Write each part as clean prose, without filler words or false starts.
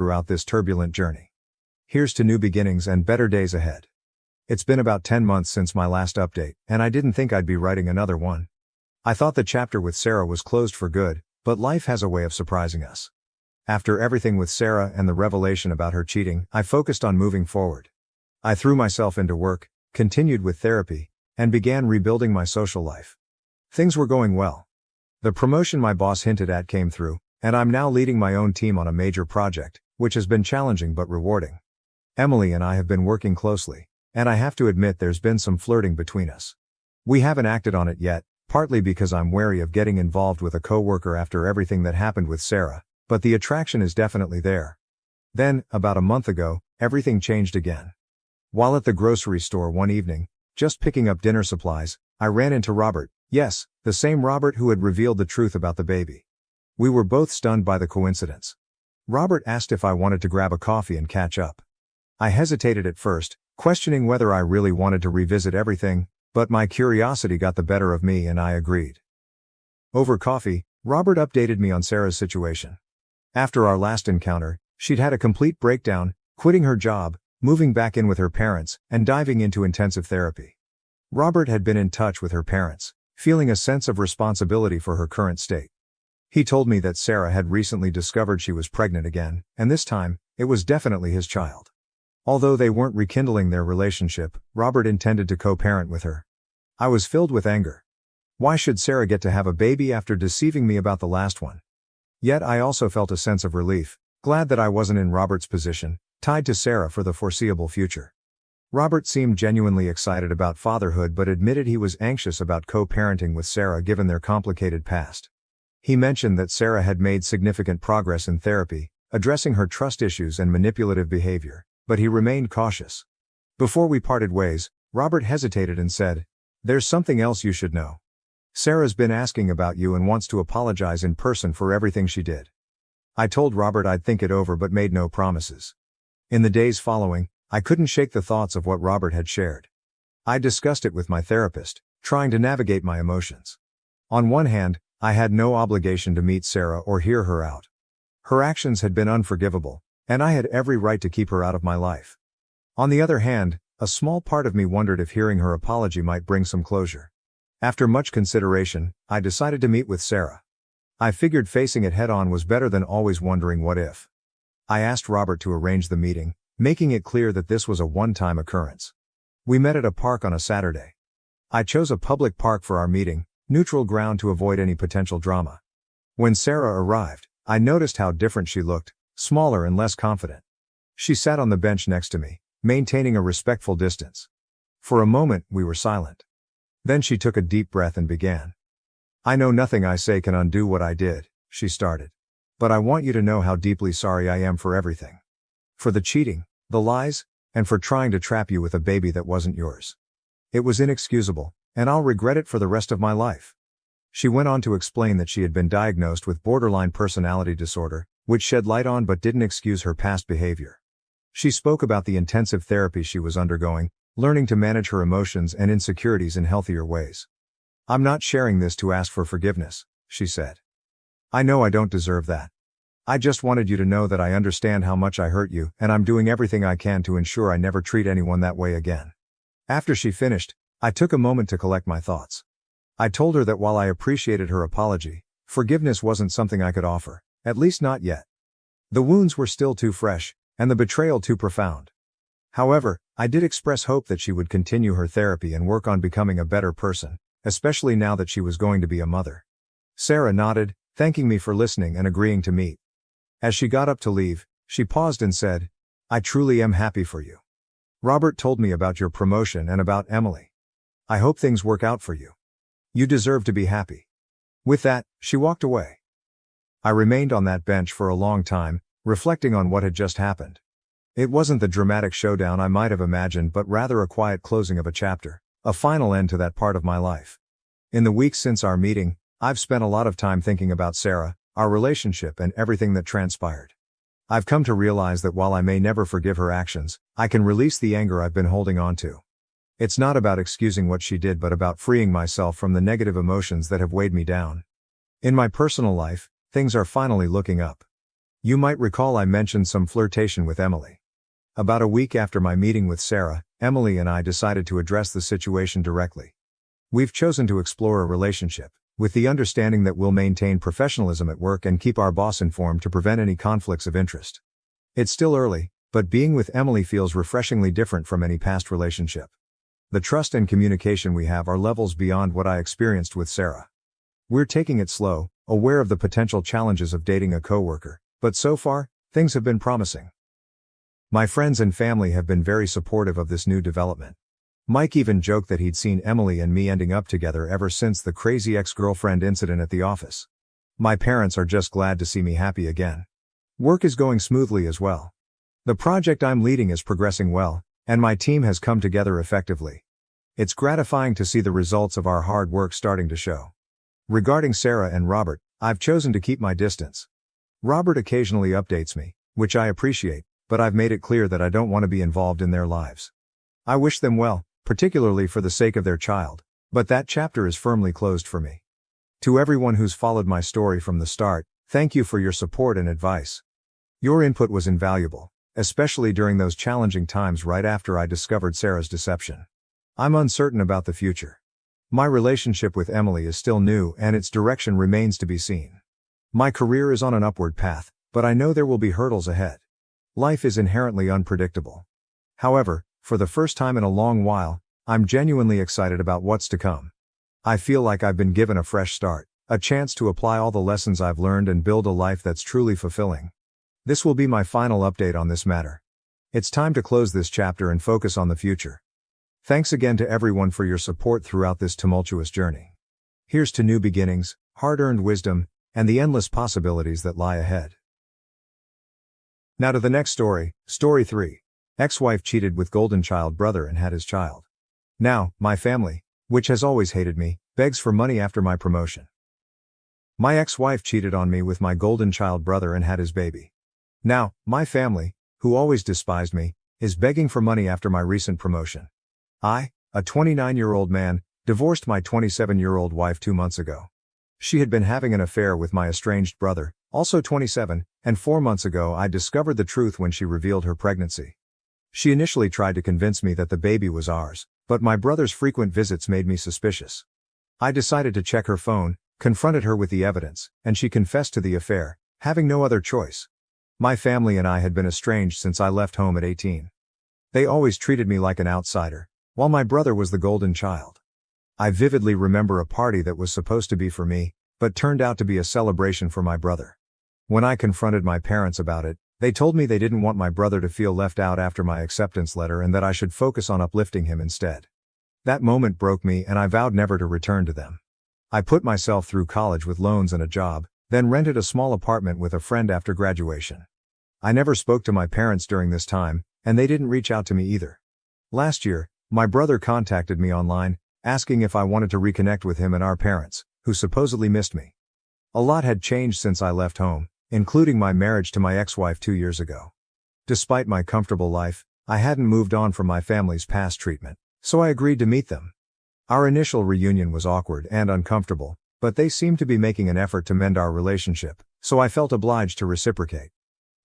throughout this turbulent journey. Here's to new beginnings and better days ahead. It's been about 10 months since my last update, and I didn't think I'd be writing another one. I thought the chapter with Sarah was closed for good, but life has a way of surprising us. After everything with Sarah and the revelation about her cheating, I focused on moving forward. I threw myself into work, continued with therapy, and began rebuilding my social life. Things were going well. The promotion my boss hinted at came through, and I'm now leading my own team on a major project, which has been challenging but rewarding. Emily and I have been working closely, and I have to admit there's been some flirting between us. We haven't acted on it yet, partly because I'm wary of getting involved with a coworker after everything that happened with Sarah, but the attraction is definitely there. Then, about a month ago, everything changed again. While at the grocery store one evening, just picking up dinner supplies, I ran into Robert, yes, the same Robert who had revealed the truth about the baby. We were both stunned by the coincidence. Robert asked if I wanted to grab a coffee and catch up. I hesitated at first, questioning whether I really wanted to revisit everything, but my curiosity got the better of me and I agreed. Over coffee, Robert updated me on Sarah's situation. After our last encounter, she'd had a complete breakdown, quitting her job, moving back in with her parents, and diving into intensive therapy. Robert had been in touch with her parents, feeling a sense of responsibility for her current state. He told me that Sarah had recently discovered she was pregnant again, and this time, it was definitely his child. Although they weren't rekindling their relationship, Robert intended to co-parent with her. I was filled with anger. Why should Sarah get to have a baby after deceiving me about the last one? Yet I also felt a sense of relief, glad that I wasn't in Robert's position, tied to Sarah for the foreseeable future. Robert seemed genuinely excited about fatherhood but admitted he was anxious about co-parenting with Sarah given their complicated past. He mentioned that Sarah had made significant progress in therapy, addressing her trust issues and manipulative behavior, but he remained cautious. Before we parted ways, Robert hesitated and said, "There's something else you should know. Sarah's been asking about you and wants to apologize in person for everything she did." I told Robert I'd think it over but made no promises. In the days following, I couldn't shake the thoughts of what Robert had shared. I discussed it with my therapist, trying to navigate my emotions. On one hand, I had no obligation to meet Sarah or hear her out. Her actions had been unforgivable, and I had every right to keep her out of my life. On the other hand, a small part of me wondered if hearing her apology might bring some closure. After much consideration, I decided to meet with Sarah. I figured facing it head-on was better than always wondering what if. I asked Robert to arrange the meeting, making it clear that this was a one-time occurrence. We met at a park on a Saturday. I chose a public park for our meeting, neutral ground to avoid any potential drama. When Sarah arrived, I noticed how different she looked, smaller and less confident. She sat on the bench next to me, maintaining a respectful distance. For a moment, we were silent. Then she took a deep breath and began. "I know nothing I say can undo what I did," she started. "But I want you to know how deeply sorry I am for everything. For the cheating, the lies, and for trying to trap you with a baby that wasn't yours. It was inexcusable, and I'll regret it for the rest of my life." She went on to explain that she had been diagnosed with borderline personality disorder, which shed light on but didn't excuse her past behavior. She spoke about the intensive therapy she was undergoing, learning to manage her emotions and insecurities in healthier ways. "I'm not sharing this to ask for forgiveness," she said. "I know I don't deserve that. I just wanted you to know that I understand how much I hurt you, and I'm doing everything I can to ensure I never treat anyone that way again." After she finished, I took a moment to collect my thoughts. I told her that while I appreciated her apology, forgiveness wasn't something I could offer, at least not yet. The wounds were still too fresh, and the betrayal too profound. However, I did express hope that she would continue her therapy and work on becoming a better person, especially now that she was going to be a mother. Sarah nodded, thanking me for listening and agreeing to meet. As she got up to leave, she paused and said, "I truly am happy for you. Robert told me about your promotion and about Emily. I hope things work out for you. You deserve to be happy." With that, she walked away. I remained on that bench for a long time, reflecting on what had just happened. It wasn't the dramatic showdown I might have imagined but rather a quiet closing of a chapter, a final end to that part of my life. In the weeks since our meeting, I've spent a lot of time thinking about Sarah, our relationship and everything that transpired. I've come to realize that while I may never forgive her actions, I can release the anger I've been holding on to. It's not about excusing what she did but about freeing myself from the negative emotions that have weighed me down. In my personal life, things are finally looking up. You might recall I mentioned some flirtation with Emily. About a week after my meeting with Sarah, Emily and I decided to address the situation directly. We've chosen to explore a relationship, with the understanding that we'll maintain professionalism at work and keep our boss informed to prevent any conflicts of interest. It's still early, but being with Emily feels refreshingly different from any past relationship. The trust and communication we have are levels beyond what I experienced with Sarah. We're taking it slow, aware of the potential challenges of dating a coworker, but so far, things have been promising. My friends and family have been very supportive of this new development. Mike even joked that he'd seen Emily and me ending up together ever since the crazy ex-girlfriend incident at the office. My parents are just glad to see me happy again. Work is going smoothly as well. The project I'm leading is progressing well, and my team has come together effectively. It's gratifying to see the results of our hard work starting to show. Regarding Sarah and Robert, I've chosen to keep my distance. Robert occasionally updates me, which I appreciate, but I've made it clear that I don't want to be involved in their lives. I wish them well, particularly for the sake of their child, but that chapter is firmly closed for me. To everyone who's followed my story from the start, thank you for your support and advice. Your input was invaluable, especially during those challenging times right after I discovered Sarah's deception. I'm uncertain about the future. My relationship with Emily is still new and its direction remains to be seen. My career is on an upward path, but I know there will be hurdles ahead. Life is inherently unpredictable. However, for the first time in a long while, I'm genuinely excited about what's to come. I feel like I've been given a fresh start, a chance to apply all the lessons I've learned and build a life that's truly fulfilling. This will be my final update on this matter. It's time to close this chapter and focus on the future. Thanks again to everyone for your support throughout this tumultuous journey. Here's to new beginnings, hard-earned wisdom, and the endless possibilities that lie ahead. Now to the next story, Story 3. Ex-wife cheated with golden child brother and had his child. Now, my family, which has always hated me, begs for money after my promotion. My ex-wife cheated on me with my golden child brother and had his baby. Now, my family, who always despised me, is begging for money after my recent promotion. I, a 29-year-old man, divorced my 27-year-old wife 2 months ago. She had been having an affair with my estranged brother, also 27, and 4 months ago I discovered the truth when she revealed her pregnancy. She initially tried to convince me that the baby was ours, but my brother's frequent visits made me suspicious. I decided to check her phone, confronted her with the evidence, and she confessed to the affair, having no other choice. My family and I had been estranged since I left home at 18. They always treated me like an outsider, while my brother was the golden child. I vividly remember a party that was supposed to be for me, but turned out to be a celebration for my brother. When I confronted my parents about it, they told me they didn't want my brother to feel left out after my acceptance letter and that I should focus on uplifting him instead. That moment broke me and I vowed never to return to them. I put myself through college with loans and a job, then rented a small apartment with a friend after graduation. I never spoke to my parents during this time, and they didn't reach out to me either. Last year, my brother contacted me online, asking if I wanted to reconnect with him and our parents, who supposedly missed me. A lot had changed since I left home, including my marriage to my ex-wife 2 years ago. Despite my comfortable life, I hadn't moved on from my family's past treatment, so I agreed to meet them. Our initial reunion was awkward and uncomfortable, but they seemed to be making an effort to mend our relationship, so I felt obliged to reciprocate.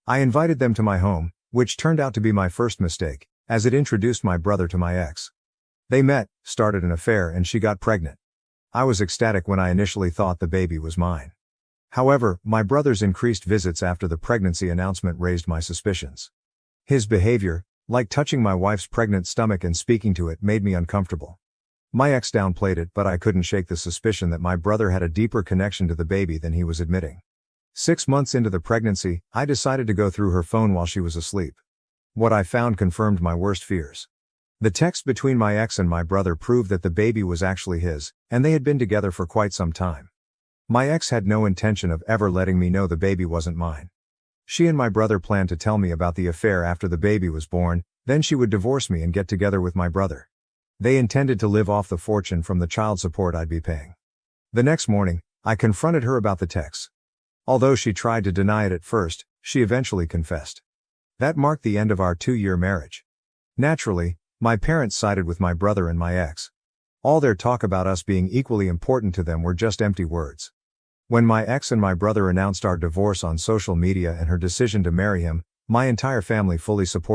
I invited them to my home, which turned out to be my first mistake, as it introduced my brother to my ex. They met, started an affair, and she got pregnant. I was ecstatic when I initially thought the baby was mine. However, my brother's increased visits after the pregnancy announcement raised my suspicions. His behavior, like touching my wife's pregnant stomach and speaking to it, made me uncomfortable. My ex downplayed it, but I couldn't shake the suspicion that my brother had a deeper connection to the baby than he was admitting. 6 months into the pregnancy, I decided to go through her phone while she was asleep. What I found confirmed my worst fears. The text between my ex and my brother proved that the baby was actually his, and they had been together for quite some time. My ex had no intention of ever letting me know the baby wasn't mine. She and my brother planned to tell me about the affair after the baby was born, then she would divorce me and get together with my brother. They intended to live off the fortune from the child support I'd be paying. The next morning, I confronted her about the texts. Although she tried to deny it at first, she eventually confessed. That marked the end of our 2-year marriage. Naturally, my parents sided with my brother and my ex. All their talk about us being equally important to them were just empty words. When my ex and my brother announced our divorce on social media and her decision to marry him, my entire family fully supported